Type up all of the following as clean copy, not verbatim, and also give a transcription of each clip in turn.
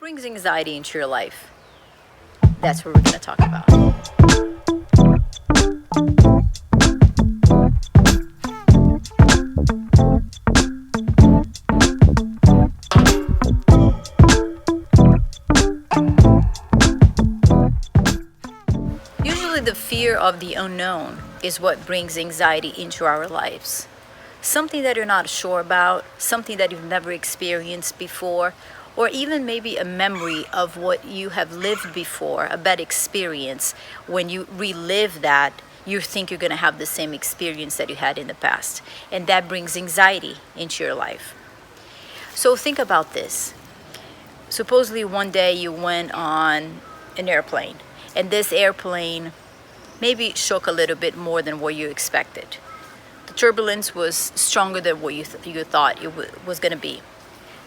brings anxiety into your life? That's what we're going to talk about. Usually, the fear of the unknown is what brings anxiety into our lives. Something that you're not sure about, something that you've never experienced before, or even maybe a memory of what you have lived before, a bad experience. When you relive that, you think you're going to have the same experience that you had in the past. And that brings anxiety into your life. So think about this. Supposedly one day you went on an airplane, and this airplane maybe shook a little bit more than what you expected. The turbulence was stronger than what you thought it was going to be.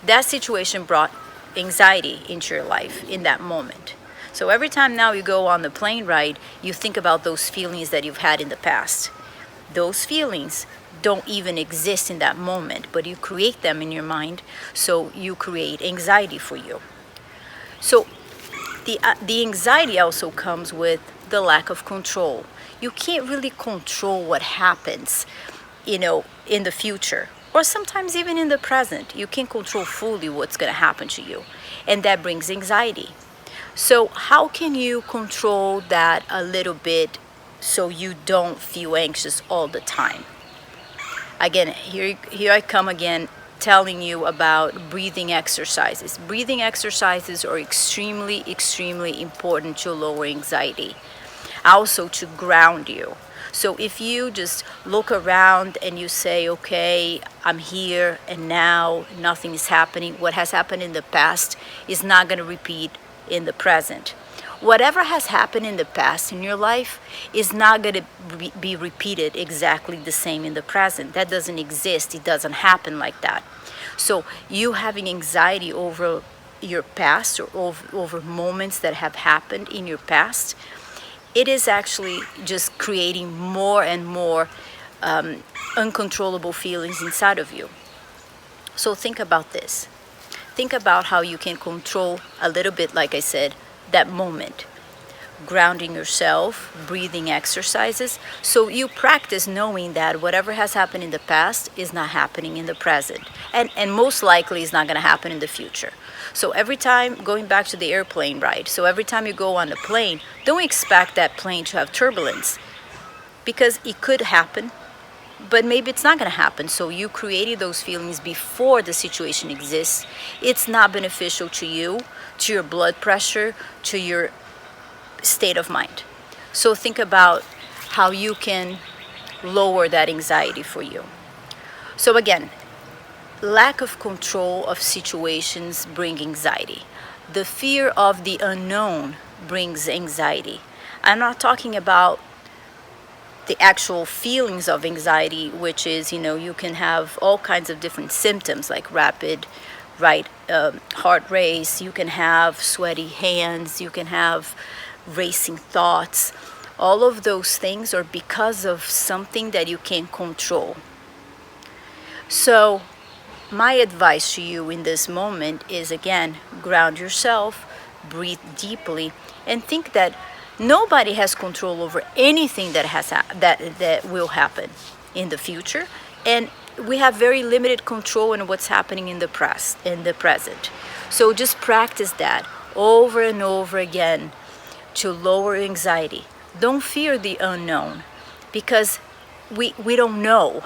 That situation brought anxiety into your life in that moment. So every time now you go on the plane ride, you think about those feelings that you've had in the past. Those feelings don't even exist in that moment, but you create them in your mind, so you create anxiety for you. So the anxiety also comes with the lack of control. You can't really control what happens, in the future, or sometimes even in the present. You can't control fully what's going to happen to you, and that brings anxiety. So how can you control that a little bit so you don't feel anxious all the time? Again, here I come again, telling you about breathing exercises. Breathing exercises are extremely, extremely important to lower anxiety, also to ground you. So if you just look around and you say, okay, I'm here and now, nothing is happening. What has happened in the past is not going to repeat in the present. Whatever has happened in the past in your life is not going to be repeated exactly the same in the present. That doesn't exist. It doesn't happen like that. So you having anxiety over your past, or over moments that have happened in your past, it is actually just creating more and more uncontrollable feelings inside of you. So think about this. Think about how you can control a little bit, like I said, that moment. Grounding yourself, breathing exercises. So you practice knowing that whatever has happened in the past is not happening in the present. And most likely is not going to happen in the future. So every time, going back to the airplane ride, so every time you go on a plane, don't expect that plane to have turbulence, because it could happen, but maybe it's not going to happen. So you created those feelings before the situation exists. It's not beneficial to you, to your blood pressure, to your state of mind. So think about how you can lower that anxiety for you. So again, lack of control of situations bring anxiety. The fear of the unknown brings anxiety. I'm not talking about the actual feelings of anxiety, which is, you can have all kinds of different symptoms like rapid heart race, you can have sweaty hands, you can have racing thoughts. All of those things are because of something that you can't control. So my advice to you in this moment is, again, ground yourself, breathe deeply, and think that nobody has control over anything that will happen in the future, and we have very limited control in what's happening in the present. So just practice that over and over again to lower anxiety. Don't fear the unknown, because we don't know,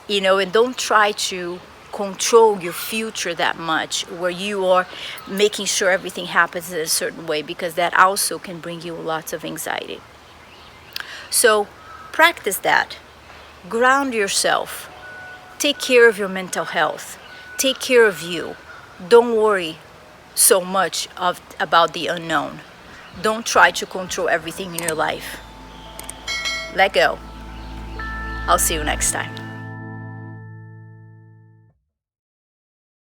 and don't try to control your future that much, where you are making sure everything happens in a certain way, because that also can bring you lots of anxiety. So practice that. Ground yourself. Take care of your mental health. Take care of you. Don't worry so much about the unknown. Don't try to control everything in your life. Let go. I'll see you next time.